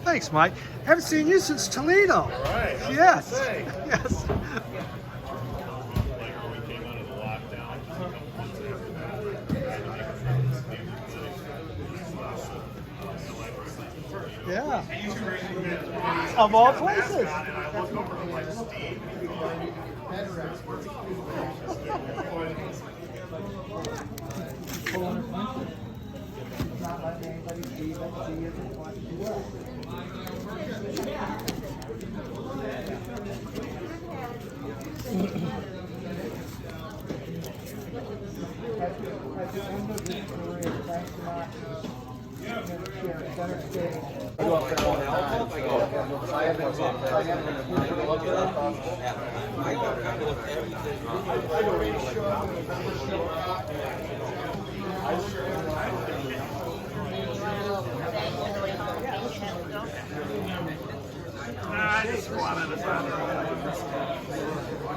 Thanks, Mike. Haven't seen you since Toledo. All right. Yes. Yes. Yeah. Of all places.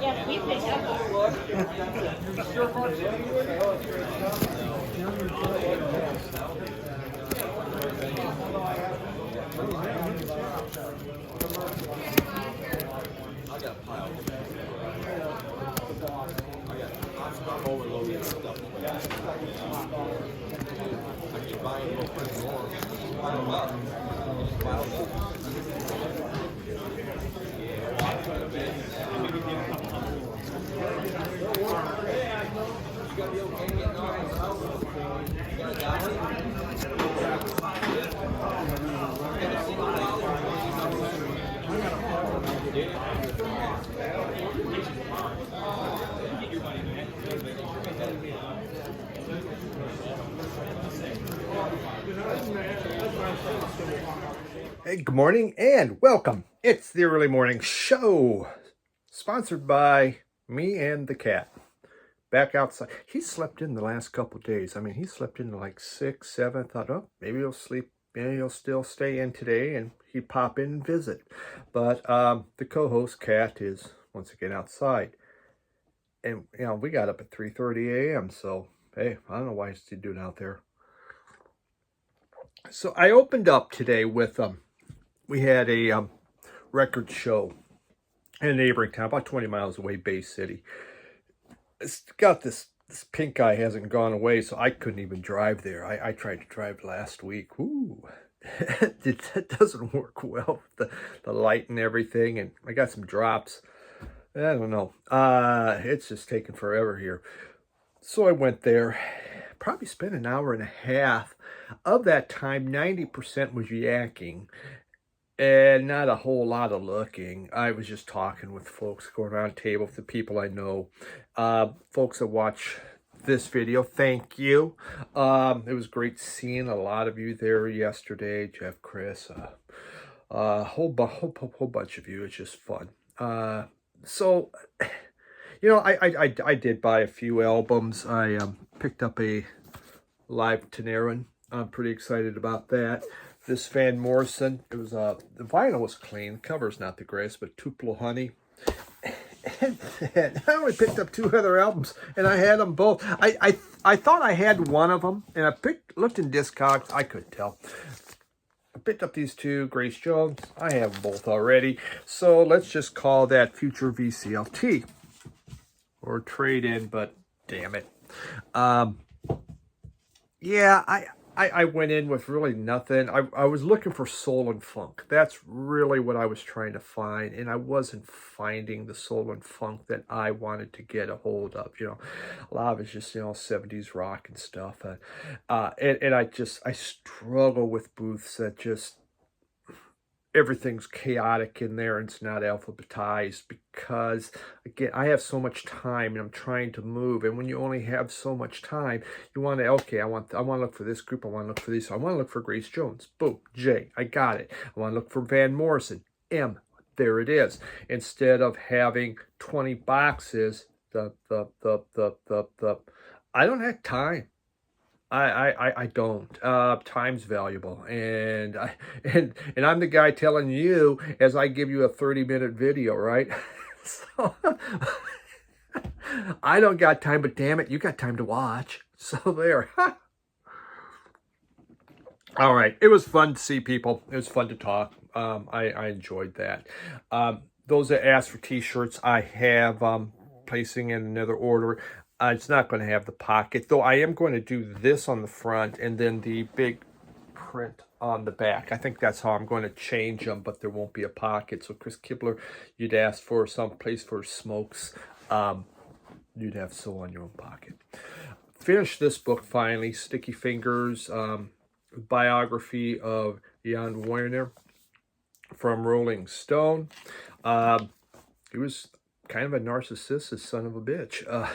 Yeah, we picked up. Hey, good morning and welcome. It's the early morning show, sponsored by me and the cat. Back outside. He slept in the last couple of days. I mean, he slept in like 6, 7. Thought, oh, maybe he'll sleep. Maybe he'll still stay in today, and he'd pop in and visit. But the co-host cat is once again outside, and you know we got up at 3:30 a.m. So hey, I don't know why he's doing out there. So I opened up today with we had a record show in a neighboring town, about 20 miles away, Bay City. It's got this pink eye hasn't gone away, so I couldn't even drive there. I tried to drive last week. Ooh, it doesn't work well with the light and everything, and I got some drops. I don't know. It's just taking forever here. So I went there, probably spent an hour and a half. Of that time, 90% was yakking and not a whole lot of looking. I was just talking with folks, going around the table with the people I know. Folks that watch this video, thank you. It was great seeing a lot of you there yesterday. Jeff, Chris, a whole bunch of you. It's just fun. So, you know, I did buy a few albums. I picked up a live Tenarin. I'm pretty excited about that. This Van Morrison, it was the vinyl was clean. The cover's not the greatest, but Tupelo Honey. And I only picked up 2 other albums, and I had them both. I thought I had one of them, and I looked in Discogs. I couldn't tell. I picked up these 2, Grace Jones. I have them both already. So let's just call that future VCLT or trade in. But damn it, yeah, I went in with really nothing. I was looking for soul and funk. That's really what I was trying to find, and I wasn't finding the soul and funk that I wanted to get a hold of. You know, a lot of it's just, you know, 70s rock and stuff. And I struggle with booths that just everything's chaotic in there and it's not alphabetized, because again, I have so much time and I'm trying to move, and when you only have so much time, you want to, okay, I want to look for this group, I want to look for this, I want to look for Grace Jones, boom, J, I got it. I want to look for Van Morrison, M, there it is. Instead of having 20 boxes, I don't have time. I don't. Time's valuable, and I'm the guy telling you as I give you a 30-minute video, right? So I don't got time, but damn it, you got time to watch. So there. All right. It was fun to see people. It was fun to talk. I enjoyed that. Those that asked for t-shirts, I have placing in another order. It's not going to have the pocket, though I am going to do this on the front and then the big print on the back. I think that's how I'm going to change them, but there won't be a pocket. So Chris Kibler, you'd ask for some place for smokes. You'd have so on your own pocket. Finished this book finally, Sticky Fingers, biography of Jan Werner from Rolling Stone. He was kind of a narcissistic son of a bitch. I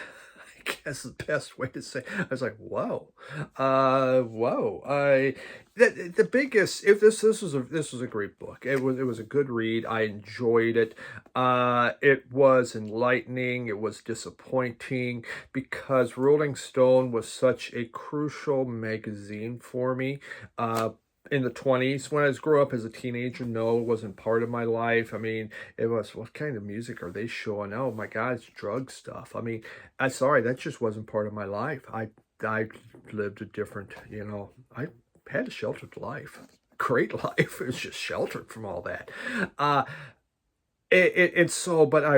guess the best way to say. I was like, whoa, whoa. The biggest. If this was a great book. It was a good read. I enjoyed it. It was enlightening. It was disappointing because Rolling Stone was such a crucial magazine for me. In the 20s, when I was growing up as a teenager, no, it wasn't part of my life. I mean, it was, what kind of music are they showing? Oh my God, it's drug stuff. I mean, I'm sorry, that just wasn't part of my life. I lived a different, I had a sheltered life. Great life. It was just sheltered from all that. But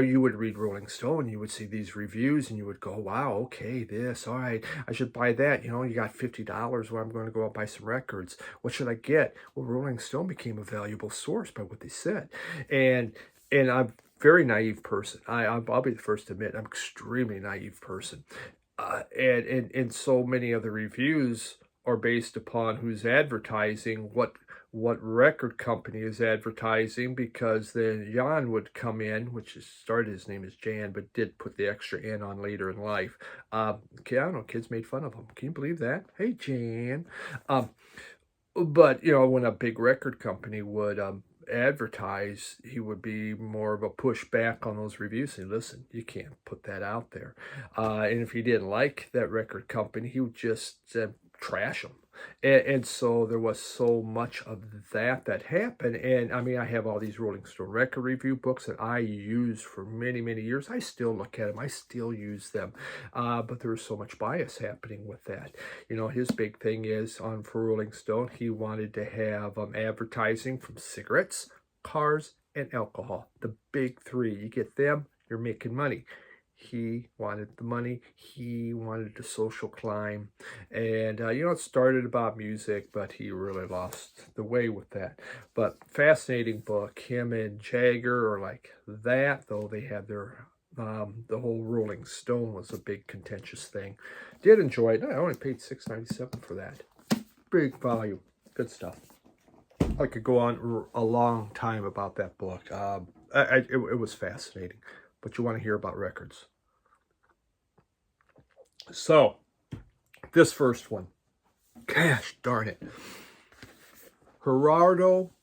you would read Rolling Stone, you would see these reviews, and you would go, wow, okay, this, all right, I should buy that. You got $50 where I'm going to go out and buy some records. What should I get? Well, Rolling Stone became a valuable source by what they said. And I'm a very naive person. I'll be the first to admit, I'm an extremely naive person. And so many of the reviews are based upon who's advertising, what record company is advertising, because then Jan would come in, which started his name as Jan, but did put the extra N on later in life. I don't know, kids made fun of him. Can you believe that? Hey, Jan. But, when a big record company would advertise, he would be more of a pushback on those reviews. Say, listen, you can't put that out there. And if he didn't like that record company, he would just trash them. And so there was so much of that happened. And I mean, I have all these Rolling Stone record review books that I used for many, many years. I still look at them. I still use them. But there was so much bias happening with that. His big thing is for Rolling Stone, he wanted to have advertising from cigarettes, cars, and alcohol. The big three. You get them, you're making money. He wanted the money. He wanted the social climb. And, it started about music, but he really lost the way with that. But fascinating book. Him and Jagger are like that, though they had their, the whole Rolling Stone was a big contentious thing. Did enjoy it. I only paid $6.97 for that. Big volume. Good stuff. I could go on a long time about that book. It was fascinating. But you want to hear about records. So, this first one. Gosh darn it. Gerardo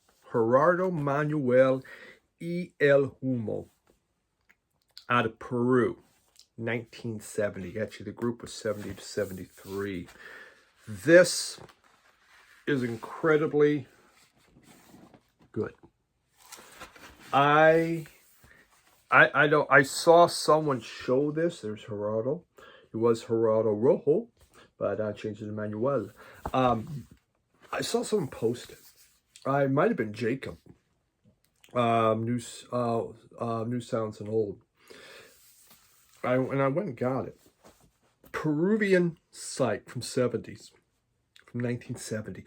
Manuel y El Humo out of Peru, 1970. Actually, the group was 70 to 73. This is incredibly good. I saw someone show this. There's Gerardo. It was Gerardo Rojo, but I changed it to Manuel. I saw someone post it. It might have been Jacob. New Sounds and Old. I went and got it. Peruvian Psych from 1970.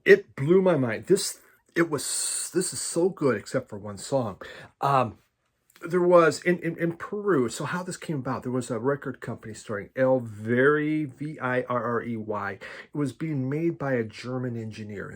It blew my mind. This is so good, except for one song. There was in Peru. So how this came about? There was a record company starting El Very Virrey. It was being made by a German engineer,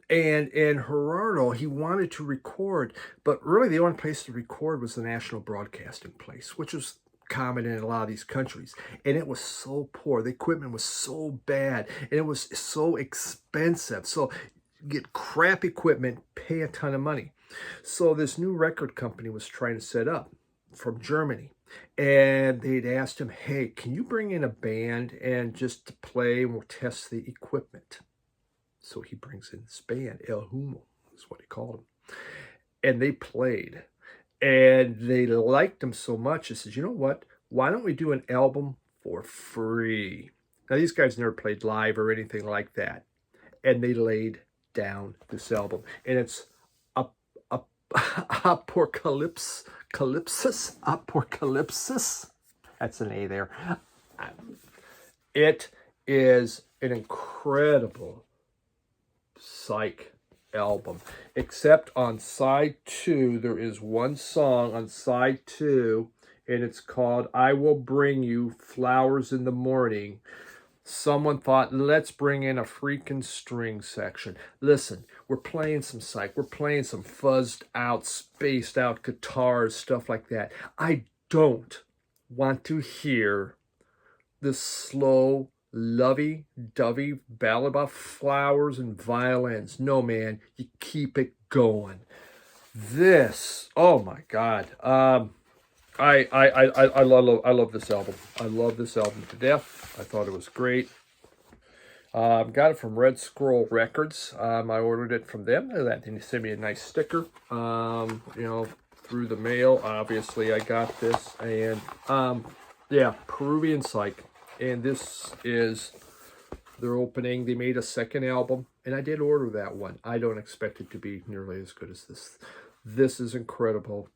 and Gerardo, he wanted to record, but really the only place to record was the National Broadcasting Place, which was common in a lot of these countries, and it was so poor. The equipment was so bad, and it was so expensive. So get crap equipment, pay a ton of money. So this new record company was trying to set up from Germany, and they'd asked him, hey, can you bring in a band and just to play, and we'll test the equipment. So he brings in this band, El Humo is what he called them, and they played, and they liked them so much, they said, you know what, why don't we do an album for free? Now, these guys never played live or anything like that. and they laid down this album. And it's Apocalypsis. That's an A there. It is an incredible Psych album. Except on side 2, there is one song on side 2, and it's called I Will Bring You Flowers in the Morning. Someone thought, let's bring in a freaking string section. Listen, we're playing some Psych. We're playing some fuzzed out, spaced out guitars, stuff like that. I don't want to hear this slow, lovey-dovey ballad about flowers and violins. No, man, you keep it going. This, oh my God. I love this album. I love this album to death. I thought it was great. Got it from Red Squirrel Records. I ordered it from them. They sent me a nice sticker. Through the mail. Obviously, I got this, and yeah, Peruvian Psych, and this is their opening. They made a second album, and I did order that one. I don't expect it to be nearly as good as this. This is incredible,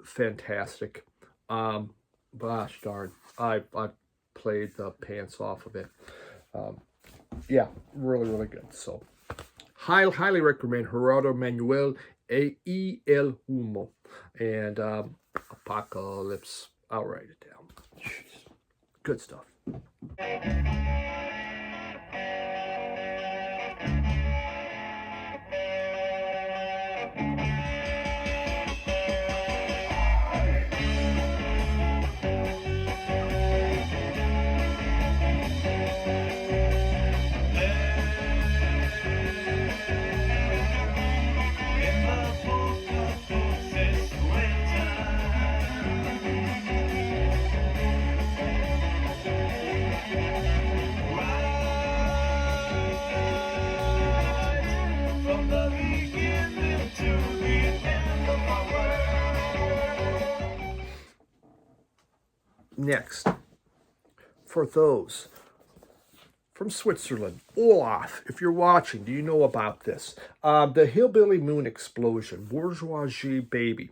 fantastic. Gosh darn, I played the pants off of it. Yeah, really good. So, highly recommend Gerardo Manuel y el Humo and Apocalypse. I'll write it down. Jeez. Good stuff. Next, for those from Switzerland, Olaf, if you're watching, do you know about this? The Hillbilly Moon Explosion, Bourgeoisie Baby,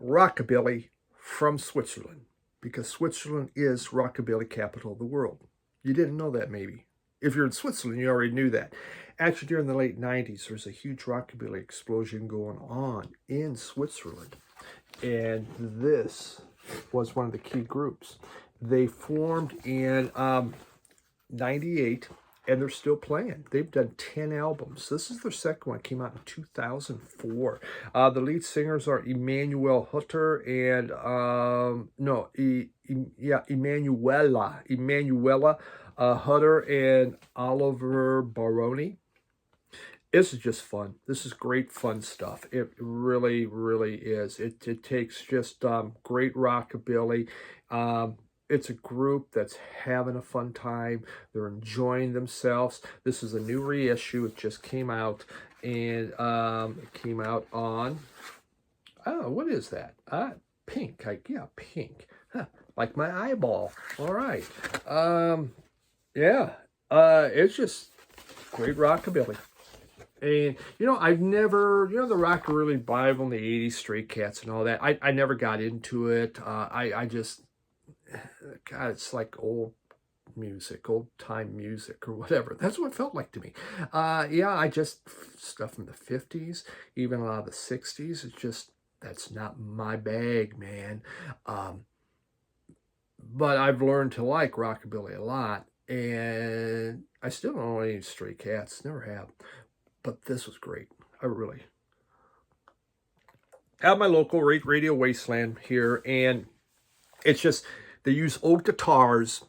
Rockabilly from Switzerland, because Switzerland is Rockabilly capital of the world. You didn't know that, maybe. If you're in Switzerland, you already knew that. Actually, during the late 90s, there was a huge Rockabilly explosion going on in Switzerland. And this was one of the key groups. They formed in 98, and they're still playing. They've done 10 albums. This is their second one. It came out in 2004. The lead singers are Emanuela Hutter and Emanuela Hutter and Oliver Baroni. This is just fun. This is great fun stuff. It really is. It takes just great rockabilly. It's a group that's having a fun time. They're enjoying themselves. This is a new reissue. It just came out, and it came out on, oh, what is that? Pink. Pink. Huh, like my eyeball. All right. Yeah. It's just great rockabilly. And, I've never, the Rockabilly Bible in the 80s, Stray Cats and all that, I never got into it. I just, God, it's like old music, old time music or whatever. That's what it felt like to me. Yeah, I just, stuff from the 50s, even a lot of the 60s, it's just, that's not my bag, man. But I've learned to like Rockabilly a lot, and I still don't know any Stray Cats, never have. But this was great. I really have my local radio wasteland here, and it's just, they use old guitars,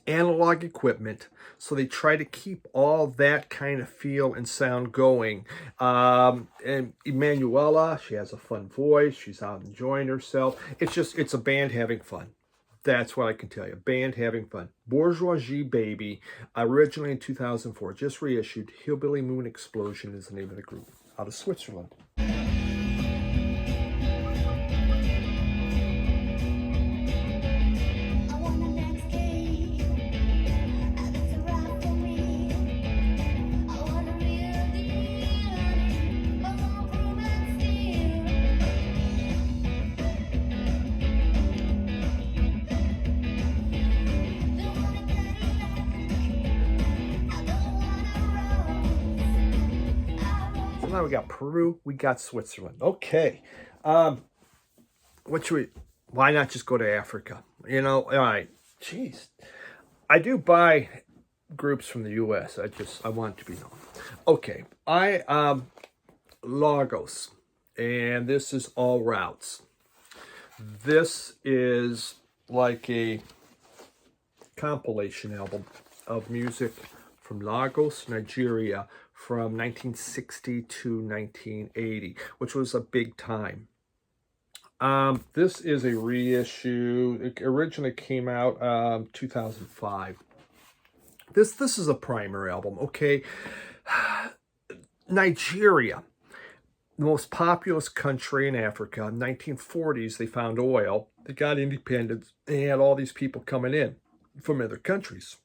analog equipment, so they try to keep all that kind of feel and sound going. And Emanuela, she has a fun voice. She's out enjoying herself. It's a band having fun. That's what I can tell you. Band having fun. Bourgeoisie Baby, originally in 2004, just reissued. Hillbilly Moon Explosion is the name of the group, out of Switzerland. we got Peru, we got Switzerland. Okay. What should we, why not just go to Africa? You know, all right. Jeez. I do buy groups from the US. I want it to be known. Okay. Lagos. And this is All Routes. This is like a compilation album of music from Lagos, Nigeria, from 1960 to 1980, which was a big time. This is a reissue. It originally came out 2005. This is a primer album, okay? Nigeria, the most populous country in Africa. In 1940s, they found oil. They got independence. They had all these people coming in from other countries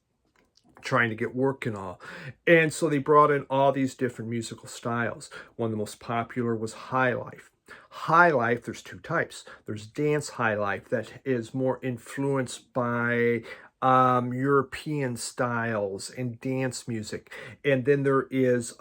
trying to get work and all. And so they brought in all these different musical styles. One of the most popular was high life. High life, there's two types. There's dance high life that is more influenced by European styles and dance music. And then there is,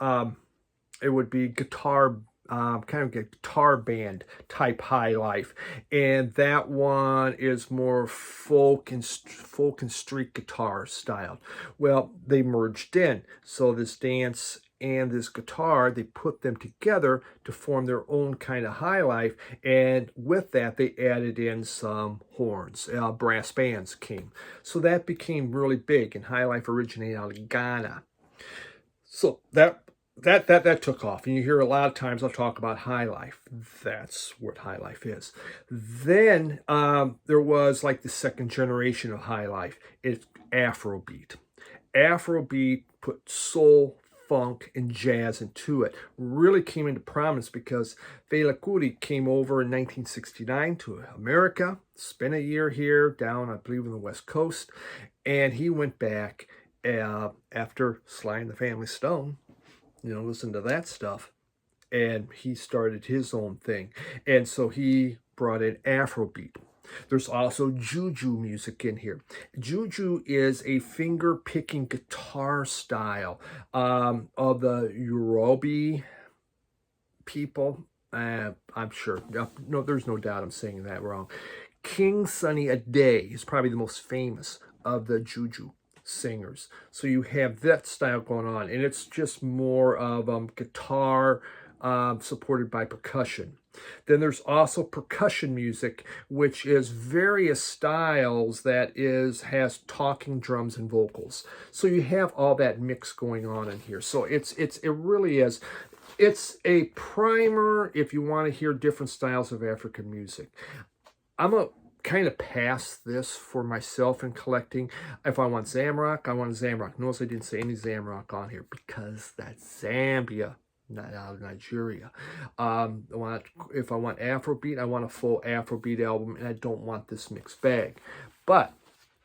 it would be guitar kind of guitar band type high life, and that one is more folk and street guitar style. Well, they merged in, so this dance and this guitar, they put them together to form their own kind of high life, and with that they added in some horns. Brass bands came, so that became really big, and high life originated out of Ghana. So that took off, and you hear a lot of times I'll talk about high life. That's what high life is. Then there was like the second generation of high life. It's Afrobeat. Afrobeat put soul, funk, and jazz into it. Really came into prominence because Fela Kuti came over in 1969 to America, spent a year here down, I believe, on the West Coast, and he went back after Sly and the Family Stone. You know, listen to that stuff. And he started his own thing. And so he brought in Afrobeat. There's also Juju music in here. Juju is a finger-picking guitar style of the Yoruba people. I'm sure. No, there's no doubt I'm saying that wrong. King Sunny Ade is probably the most famous of the Juju singers. So you have that style going on, and it's just more of guitar supported by percussion. Then there's also percussion music, which is various styles that has talking drums and vocals. So you have all that mix going on in here. So it really is. It's a primer if you want to hear different styles of African music. I'm a kind of pass this for myself in collecting. If I want Zamrock, I want Zamrock. Notice I didn't say any Zamrock on here because that's Zambia, not out of Nigeria. If I want Afrobeat, I want a full Afrobeat album, and I don't want this mixed bag. But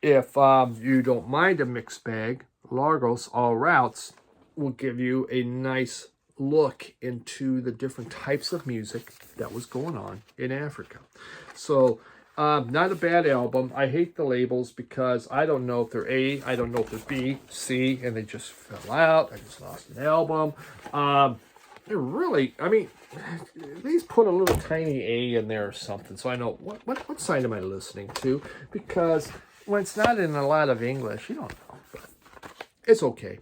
if you don't mind a mixed bag, Lagos All Routes will give you a nice look into the different types of music that was going on in Africa. So not a bad album. I hate the labels because I don't know if they're A, I don't know if they're B, C, and they just fell out. I just lost an album. They're really, I mean, these put a little tiny A in there or something, so I know what side am I listening to, because when it's not in a lot of English, you don't know, but it's okay.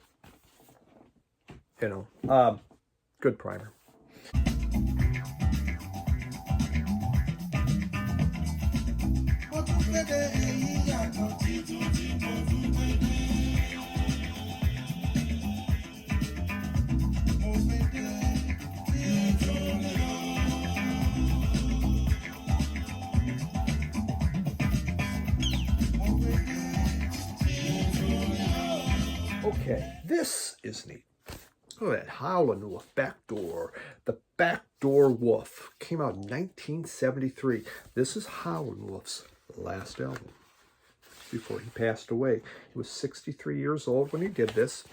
You know, good primer. Okay, this is neat. Look at that, Howlin Wolf, Backdoor. The Backdoor Wolf came out in 1973. This is Howlin Wolf's last album before he passed away. He was 63 years old when he did this.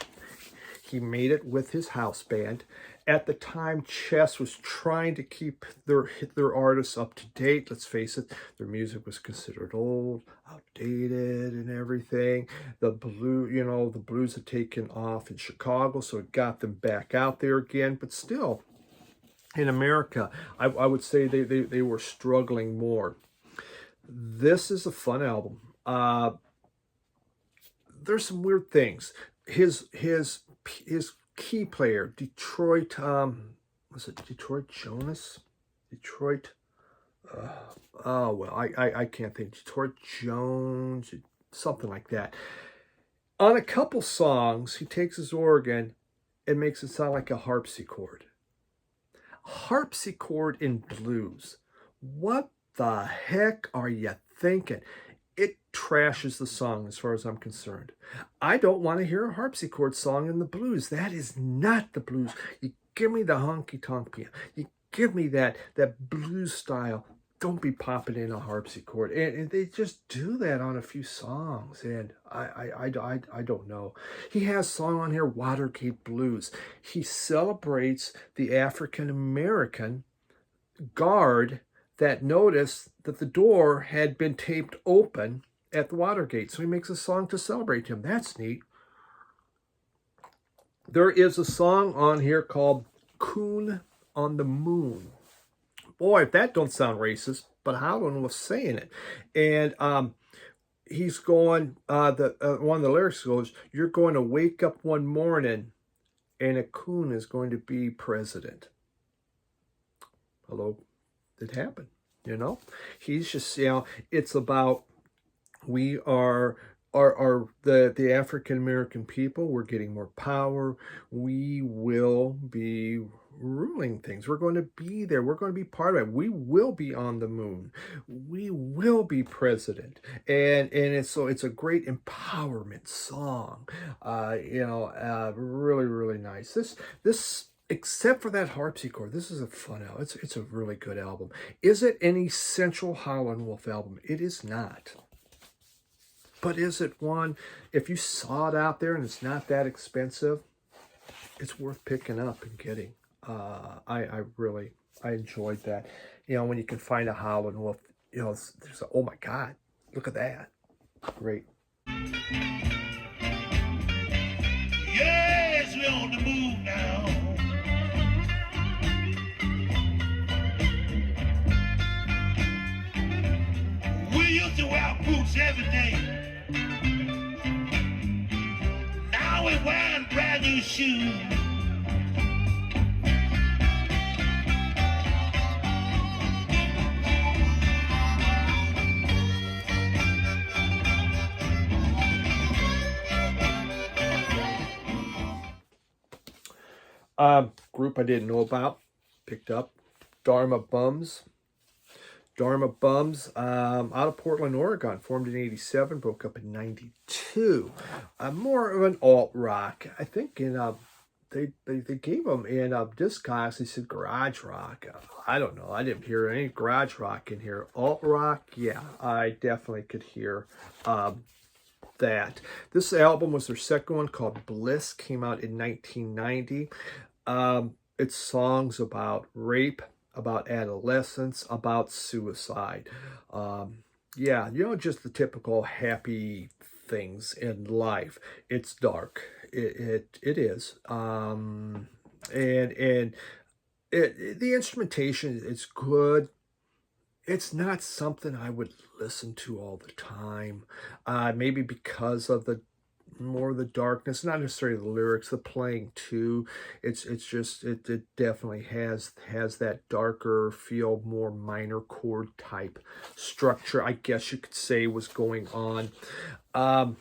He made it with his house band. At the time, Chess was trying to keep their artists up to date. Let's face it, their music was considered old, outdated, and everything. The blues had taken off in Chicago, so it got them back out there again. But still, In America, I would say they were struggling more. This is a fun album. There's some weird things. His key player, Detroit, was it Detroit Jonas? Detroit. Oh well, I can't think. Detroit Jones, something like that. On a couple songs, he takes his organ and makes it sound like a harpsichord. Harpsichord in blues. What the heck are you thinking? It trashes the song as far as I'm concerned. I don't want to hear a harpsichord song in the blues. That is not the blues. You give me the honky tonk piano. You give me that blues style. Don't be popping in a harpsichord. And they just do that on a few songs. And I don't know. He has a song on here, Watergate Blues. He celebrates the African American guard that noticed that the door had been taped open at the Watergate. So he makes a song to celebrate him. That's neat. There is a song on here called Coon on the Moon. Boy, if that don't sound racist, but Howlin was saying it. And he's going, one of the lyrics goes, you're going to wake up one morning and a coon is going to be president. Hello, it happened, you know? He's just, it's about, we are the African American people, we're getting more power. We will be ruling things. We're going to be there. We're going to be part of it. We will be on the moon. We will be president. And it's a great empowerment song. Really, really nice. This except for that harpsichord, this is a fun album. It's a really good album. Is it an essential Howlin Wolf album? It is not. But is it one, if you saw it out there and it's not that expensive, it's worth picking up and getting. I enjoyed that. When you can find a Howlin Wolf, there's oh my God, look at that. Great. Yes, we're on the move now. We used to wear boots every day. Now we're wearing brand new shoes. Group I didn't know about, picked up, Dharma Bums. Dharma Bums, out of Portland, Oregon, formed in '87, broke up in '92. More of an alt rock, I think. They gave them in disc class. They said garage rock. I don't know. I didn't hear any garage rock in here. Alt rock, yeah, I definitely could hear that. This album was their second one, called Bliss. Came out in 1990. It's songs about rape, about adolescence, about suicide. Just the typical happy things in life. It's dark. It is. The instrumentation is good. It's not something I would listen to all the time. Maybe because of the darkness, not necessarily the lyrics, the playing too. It's just it definitely has that darker feel, more minor chord type structure, I guess you could say, was going on. What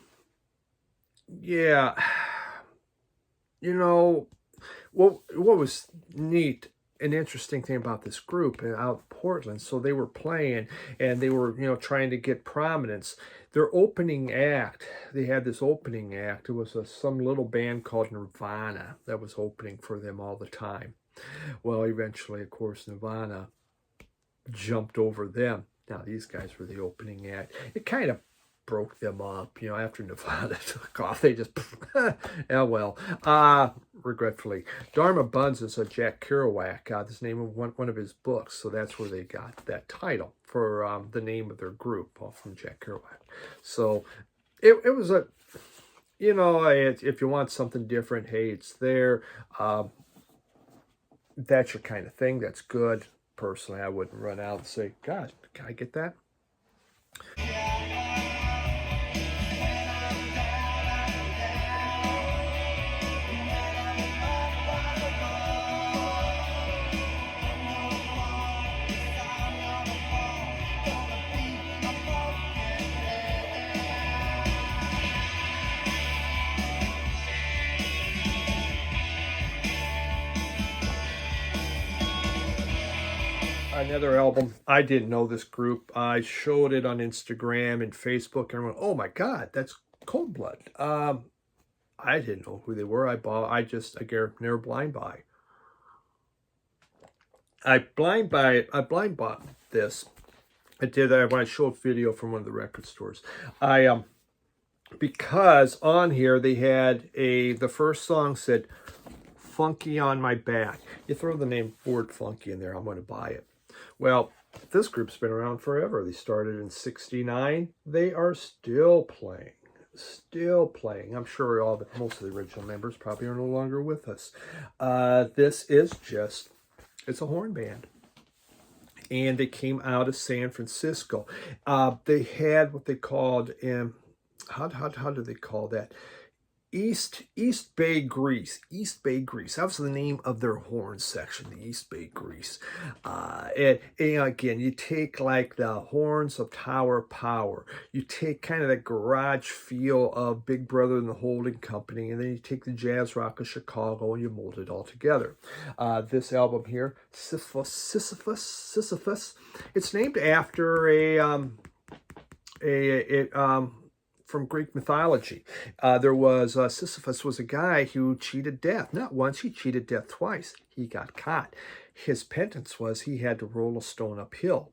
was neat, an interesting thing about this group out of Portland, so they were playing and they were trying to get prominence. Their opening act, they had this opening act. It was some little band called Nirvana that was opening for them all the time. Well, eventually, of course, Nirvana jumped over them. Now, these guys were the opening act. It kind of broke them up, after Nirvana took off. They just, regretfully. Dharma Buns is a Jack Kerouac, this name of one of his books, so that's where they got that title for the name of their group, from Jack Kerouac. So it was if you want something different, hey, it's there. that's your kind of thing, that's good. Personally, I wouldn't run out and say, "God, can I get that?" Another album. I didn't know this group. I showed it on Instagram and Facebook, and I went, "Oh my God, that's Cold Blood." I didn't know who they were. I never blind buy. I blind bought this. I did that when I showed video from one of the record stores. I because on here they had the first song said "Funky on My Back." You throw the name Ford Funky in there, I'm going to buy it. Well, this group's been around forever. They started in '69. They are still playing. Still playing. I'm sure most of the original members probably are no longer with us. This is it's a horn band. And they came out of San Francisco. They had what they called, how do they call that? East Bay Grease. East Bay Grease. That was the name of their horn section, the East Bay Grease. And again, you take like the horns of Tower Power. You take kind of that garage feel of Big Brother and the Holding Company, and then you take the jazz rock of Chicago and you mold it all together. This album here, Sisyphus. It's named after from Greek mythology. Sisyphus was a guy who cheated death. Not once, he cheated death twice. He got caught. His penance was he had to roll a stone uphill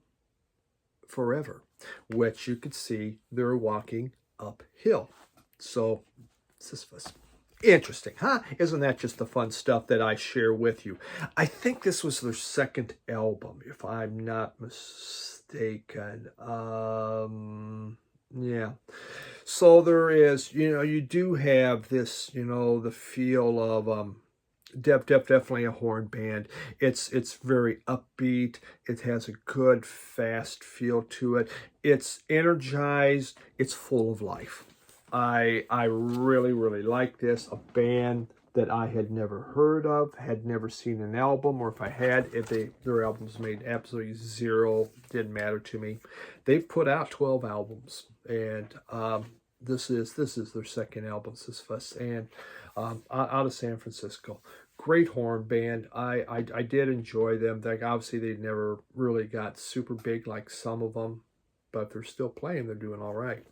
forever, which you could see they're walking uphill. So, Sisyphus. Interesting, huh? Isn't that just the fun stuff that I share with you? I think this was their second album, if I'm not mistaken. Yeah. So there is, you do have this, the feel of definitely a horn band. It's very upbeat. It has a good fast feel to it. It's energized. It's full of life. I really like this. A band that I had never heard of, had never seen an album, or if I had, their albums made absolutely zero, didn't matter to me. They've put out 12 albums, and this is their second album, Sisyphus, and out of San Francisco. Great horn band. I did enjoy them. Like, obviously, they never really got super big like some of them, but they're still playing. They're doing all right.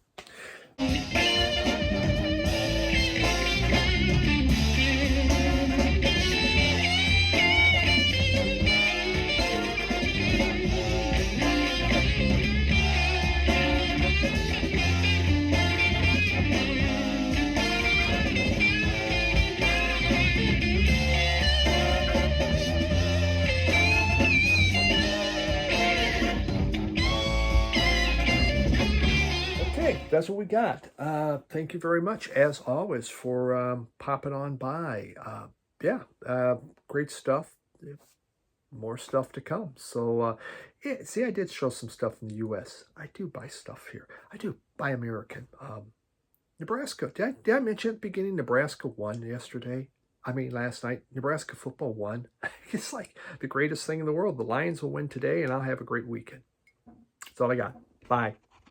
That's what we got. Thank you very much, as always, for popping on by. Great stuff. More stuff to come. So, see, I did show some stuff in the U.S. I do buy stuff here. I do buy American. Nebraska. Did I mention at the beginning Nebraska won last night? Nebraska football won. It's like the greatest thing in the world. The Lions will win today, and I'll have a great weekend. That's all I got. Bye.